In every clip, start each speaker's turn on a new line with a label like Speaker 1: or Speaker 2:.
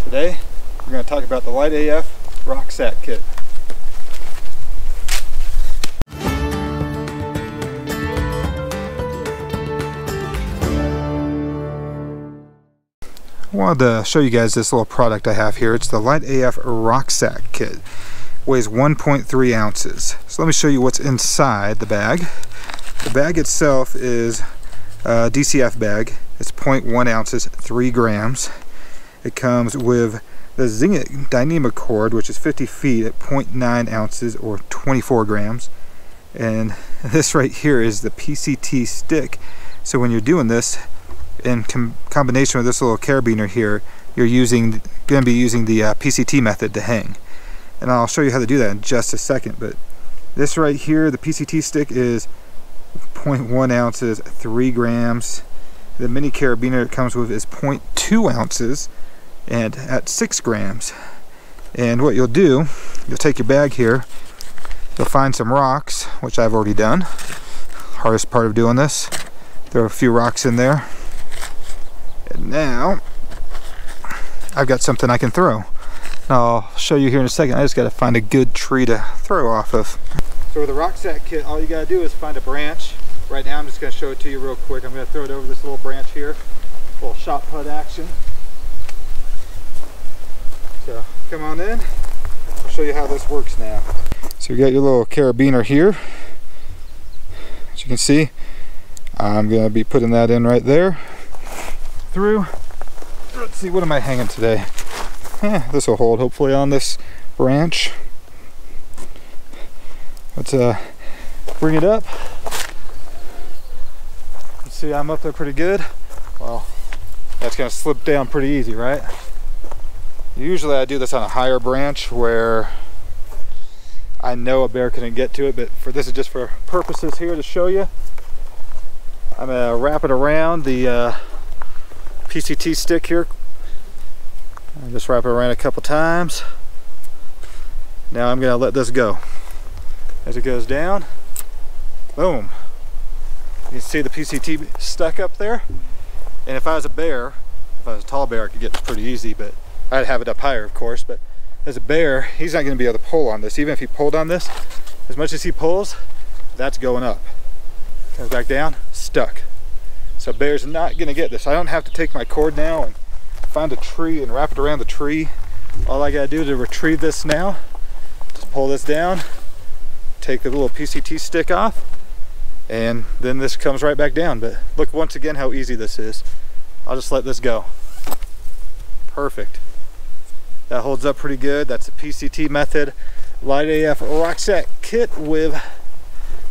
Speaker 1: Today we're going to talk about the LiteAF Rock Sack Kit. I wanted to show you guys this little product I have here. It's the LiteAF Rock Sack Kit. Weighs 1.3 ounces. So let me show you what's inside the bag. The bag itself is a DCF bag. It's 0.1 ounces, 3 grams. It comes with the Zingit Dynamic cord, which is 50 feet at 0.9 ounces or 24 grams. And this right here is the PCT stick. So when you're doing this, in combination with this little carabiner here, you're going to be using the PCT method to hang. And I'll show you how to do that in just a second. But this right here, the PCT stick, is 0.1 ounces, 3 grams. The mini carabiner it comes with is 0.2 ounces and at 6 grams. And what you'll do, you'll take your bag here, you'll find some rocks, which I've already done. Hardest part of doing this. There are a few rocks in there. And now I've got something I can throw. I'll show you here in a second. I just got to find a good tree to throw off of. So with the Rock Sack Kit, all you got to do is find a branch. Right now I'm just going to show it to you real quick. I'm going to throw it over this little branch here. A little shot put action. So come on in. I'll show you how this works now. So you got your little carabiner here. As you can see, I'm going to be putting that in right there. Through. Let's see, what am I hanging today? This will hold hopefully on this branch. Let's bring it up. Let's see, I'm up there pretty good. Well, that's gonna slip down pretty easy, right? Usually I do this on a higher branch where I know a bear couldn't get to it, but this is just for purposes here to show you. I'm gonna wrap it around the PCT stick here. I'll just wrap it around a couple times. Now I'm gonna let this go. As it goes down, boom. You can see the PCT stuck up there. And if I was a bear, if I was a tall bear, I could get this pretty easy, but I'd have it up higher, of course. But as a bear, he's not gonna be able to pull on this. Even if he pulled on this, as much as he pulls, that's going up. Comes back down, stuck. So bear's not gonna get this. I don't have to take my cord now and find a tree and wrap it around the tree. All I gotta do to retrieve this now, just pull this down, take the little PCT stick off, and then this comes right back down. But look once again how easy this is. I'll just let this go. Perfect. That holds up pretty good. That's the PCT method. LiteAF Rock Sack Kit with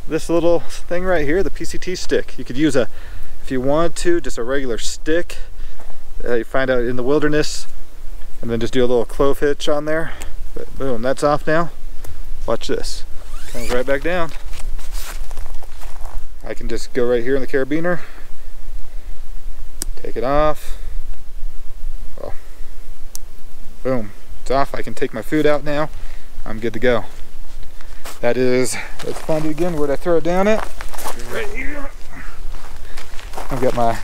Speaker 1: this little thing right here, the PCT stick. You could use if you wanted to, just a regular stick you find out in the wilderness, and then just do a little clove hitch on there. But boom, that's off now. Watch this. Comes right back down. I can just go right here in the carabiner, take it off. Well, boom, it's off. I can take my food out now. I'm good to go. That is, let's find it again. Where'd I throw it down at? Right here. I've got my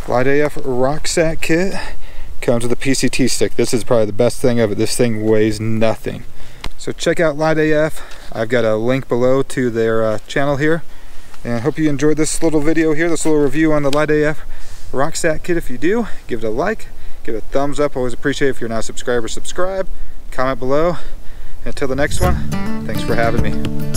Speaker 1: LiteAF Rock Sack Kit. Comes with a PCT stick. This is probably the best thing of it. This thing weighs nothing. So check out LiteAF. I've got a link below to their channel here. And I hope you enjoyed this little video here, this little review on the LiteAF Rock Sack Kit. If you do, give it a like, give it a thumbs up. Always appreciate it. If you're not a subscriber, subscribe. Comment below. And until the next one, thanks for having me.